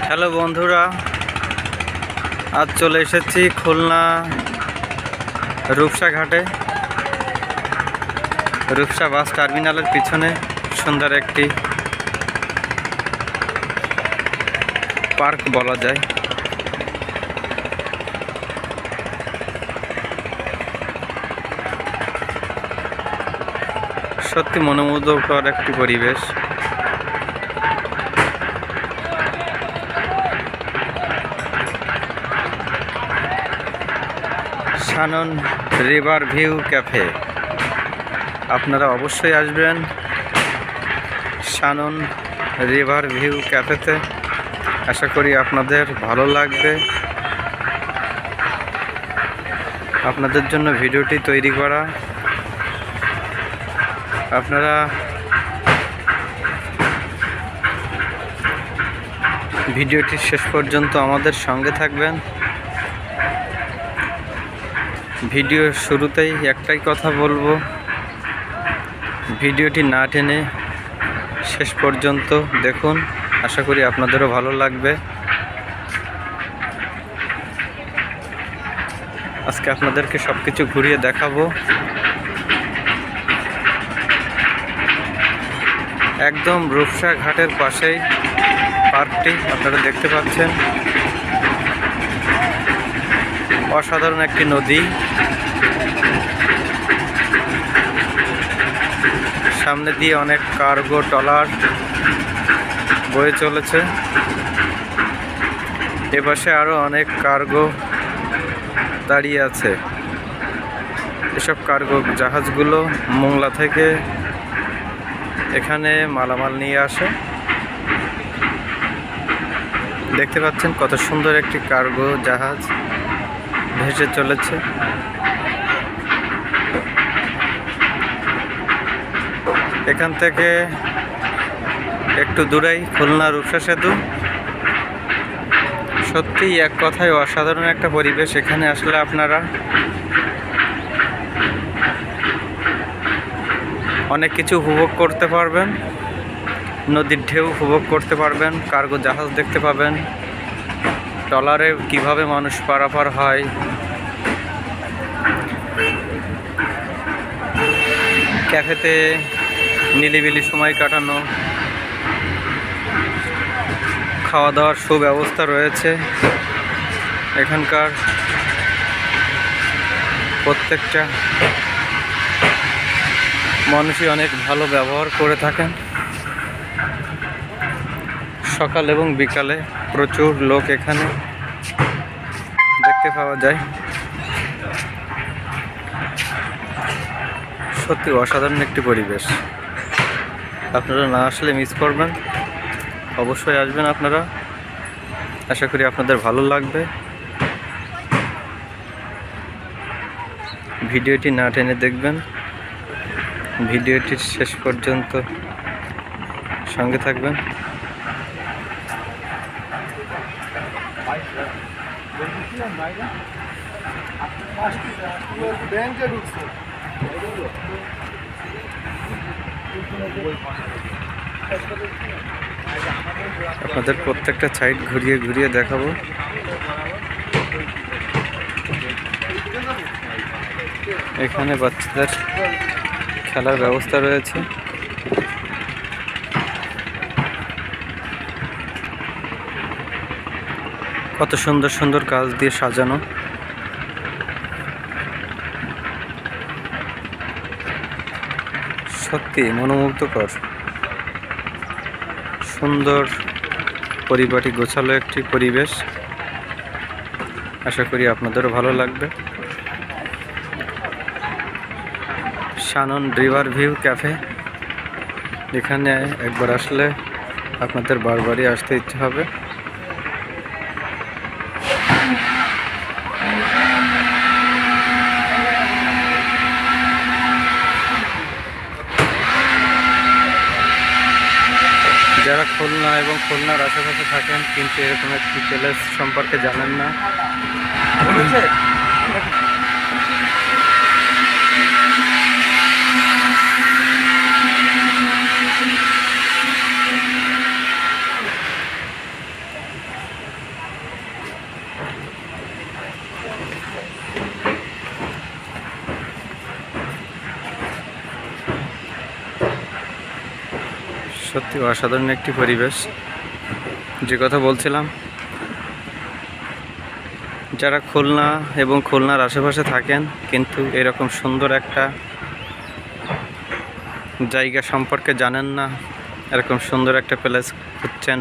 Hello বন্ধুরা, আজ চলে এসেছি খুলনা রূপসা ঘাটে। রূপসা বাস টার্মিনালের পিছনে সুন্দর একটি পার্ক বলা যায়। সত্যি মনোমুগ্ধকর একটি পরিবেশ। শানন রিভার ভিউ ক্যাফে, আপনারা অবশ্যই আসবেন শানন রিভার ভিউ ক্যাফেতে। আশা করি আপনাদের ভালো লাগবে। আপনাদের জন্য ভিডিওটি তৈরি করা। আপনারা ভিডিওটি শেষ পর্যন্ত আমাদের সঙ্গে থাকবেন। ভিডিওর শুরুতেই একটাই কথা বলবো, ভিডিওটি না টেনে শেষ পর্যন্ত দেখুন। আশা করি আপনাদেরও ভালো লাগবে। আজকে আপনাদেরকে সব কিছু ঘুরিয়ে দেখাবো। একদম রূপসা ঘাটের পাশেই পার্কটি আপনারা দেখতে পাচ্ছেন। অসাধারণ একটি নদী, সামনে দিয়ে অনেক কার্গো ট্রলার বয়ে চলেছে। এপাশে আরও অনেক কার্গো দাঁড়িয়ে আছে। এসব কার্গো জাহাজগুলো মোংলা থেকে এখানে মালামাল নিয়ে আসে। দেখতে পাচ্ছেন কত সুন্দর একটি কার্গো জাহাজ ভেসে চলেছে। এখান থেকে একটু দূরেই খুলনা রূপসা সেতু। সত্যি এক কথায় অসাধারণ একটা পরিবেশ। এখানে আসলে আপনারা অনেক কিছু উপভোগ করতে পারবেন। নদীর ঢেউ উপভোগ করতে পারবেন, কার্গো জাহাজ দেখতে পাবেন, ট্রলারে কিভাবে মানুষ পারাপার হয়, ক্যাফেতে নিলিবিলি সময় কাটানো, খাওয়া দাওয়ার সুব্যবস্থা রয়েছে। এখানকার প্রত্যেকটা মানুষই অনেক ভালো ব্যবহার করে থাকেন। সকাল এবং বিকালে প্রচুর লোক এখানে দেখতে পাওয়া যায়। সত্যি অসাধারণ একটি পরিবেশ। আপনারা না আসলে মিস করবেন। অবশ্যই আসবেন আপনারা। আশা করি আপনাদের ভালো লাগবে। ভিডিওটি না টেনে দেখবেন, ভিডিওটির শেষ পর্যন্ত সঙ্গে থাকবেন। আপনাদের প্রত্যেকটা সাইড ঘুরিয়ে ঘুরিয়ে দেখাবো। এখানে বাচ্চাদের খেলার ব্যবস্থা রয়েছে। কত সুন্দর সুন্দর কাজ দিয়ে সাজানো। সত্যি মনোমুগ্ধকর, সুন্দর পরিপাটি গোছালো একটি পরিবেশ। আশা করি আপনাদেরও ভালো লাগবে। শানন রিভার ভিউ ক্যাফে, এখানে একবার আসলে আপনাদের বারবারই আসতে ইচ্ছে হবে। যারা খুলনা এবং খুলনার আশেপাশে থাকেন কিন্তু এরকম একটি প্লেস সম্পর্কে জানেন না, সত্যি অসাধারণ একটি পরিবেশ। যে কথা বলছিলাম, যারা খুলনা এবং খুলনার আশেপাশে থাকেন কিন্তু এরকম সুন্দর একটা জায়গা সম্পর্কে জানেন না, এরকম সুন্দর একটা প্লেস খুঁজছেন,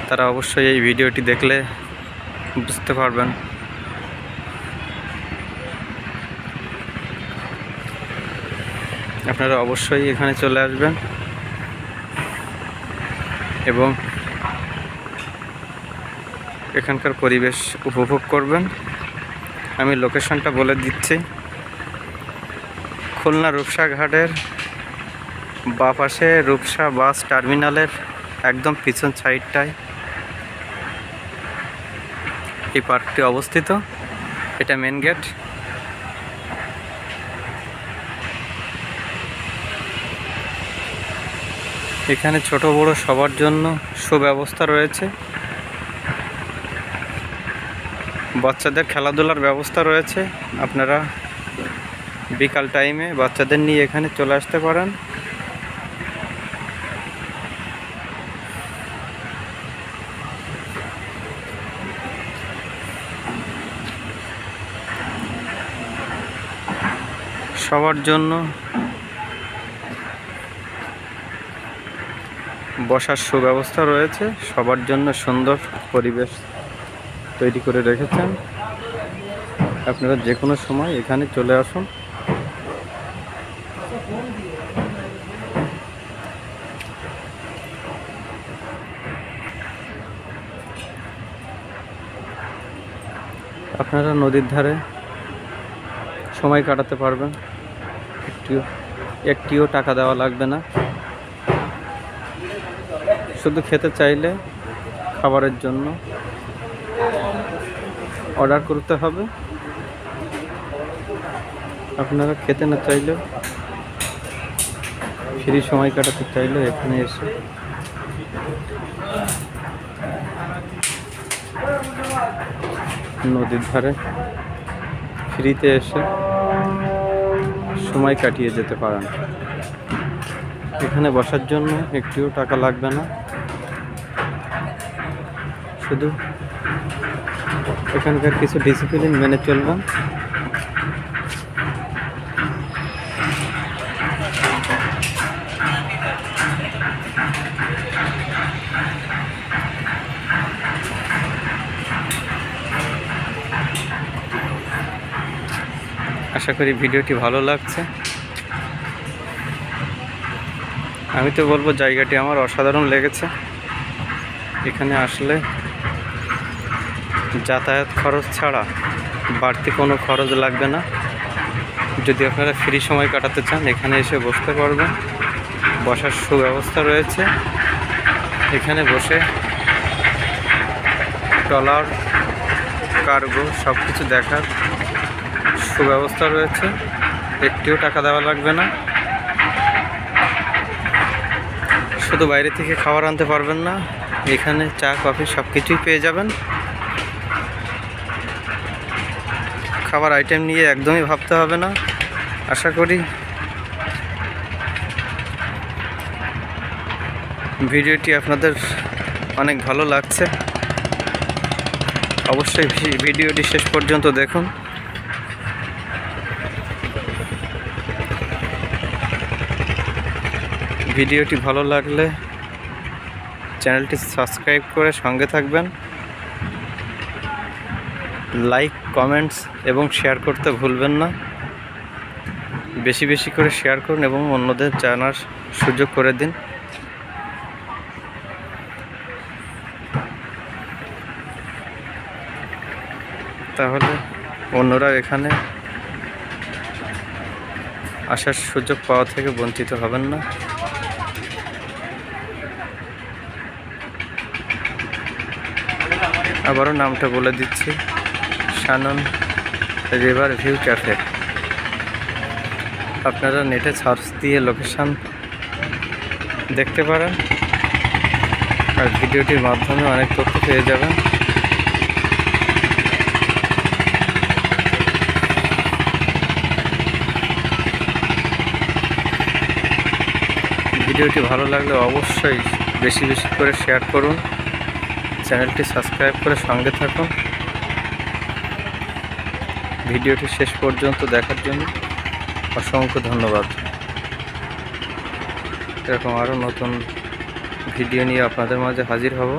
তারা অবশ্যই এই ভিডিওটি দেখলে বুঝতে পারবেন। আপনারা অবশ্যই এখানে চলে আসবেন এবং এখানকার পরিবেশ উপভোগ করবেন। আমি লোকেশনটা বলে দিচ্ছি। খুলনা রূপসা ঘাটের বাঁ পাশে রূপসা বাস টার্মিনালের একদম পিছন সাইডটায় এই পার্কটি অবস্থিত। এটা মেন গেট। এখানে ছোট বড় সবার জন্য সুব্যবস্থা রয়েছে। বাচ্চাদের খেলাধুলার ব্যবস্থা রয়েছে। আপনারা বিকাল টাইমে বাচ্চাদের নিয়ে এখানে চলে আসতে পারেন। সবার জন্য বসার সুব্যবস্থা রয়েছে। সবার জন্য সুন্দর পরিবেশ তৈরি করে রেখেছেন। আপনারা যে কোনো সময় এখানে চলে আসুন। আপনারা নদীর ধারে সময় কাটাতে পারবেন। একটিও টাকা দেওয়া লাগবে না। শুধু খেতে চাইলে খাবারের জন্য অর্ডার করতে হবে। আপনারা খেতে না চাইলে, ফ্রি সময় কাটাতে চাইলে এখানে এসে নদীর ধারে ফ্রিতে এসে সময় কাটিয়ে যেতে পারেন। এখানে বসার জন্য একটিও টাকা লাগবে না। শুধু এখানকার কিছু ডিসিপ্লিন মেনে চলবেন। আশা করি ভিডিওটি ভালো লাগছে। আমি তো বলবো জায়গাটি আমার অসাধারণ লেগেছে। এখানে আসলে যাতায়াত খরচ ছাড়া বাড়তি কোনো খরচ লাগবে না। যদি আপনারা ফ্রি সময় কাটাতে চান এখানে এসে বসতে পারবেন। বসার সুব্যবস্থা রয়েছে। এখানে বসে ট্রলার, কার্গো সব কিছু দেখার সুব্যবস্থা রয়েছে। একটিও টাকা দেওয়া লাগবে না। শুধু বাইরে থেকে খাবার আনতে পারবেন না, এখানে চা কফি সব কিছুই পেয়ে যাবেন। খাবার আইটেম নিয়ে একদমই ভাবতে হবে না। আশা করি ভিডিওটি আপনাদের অনেক ভালো লাগছে। অবশ্যই ভিডিওটি শেষ পর্যন্ত দেখুন। ভিডিওটি ভালো লাগলে চ্যানেলটি সাবস্ক্রাইব করে সঙ্গে থাকবেন। লাইক, কমেন্টস এবং শেয়ার করতে ভুলবেন না। বেশি বেশি করে শেয়ার করুন এবং অন্যদের জানার সুযোগ করে দিন। তাহলে অন্যরা এখানে আসার সুযোগ পাওয়া থেকে বঞ্চিত হবেন না। আবারও নামটা বলে দিচ্ছি, শানন রিভার ভিউ ক্যাফে। আপনারা নেটে সার্চ দিয়ে লোকেশন দেখতে পারেন আর ভিডিওটির মাধ্যমে অনেক তথ্য পেয়ে যাবেন। ভিডিওটি ভালো লাগলে অবশ্যই বেশি বেশি করে শেয়ার করুন, চ্যানেলটি সাবস্ক্রাইব করে সঙ্গে থাকুন। ভিডিওটি শেষ পর্যন্ত দেখার জন্য অসংখ্য ধন্যবাদ। এরকম আরও নতুন ভিডিও নিয়ে আপনাদের মাঝে হাজির হব।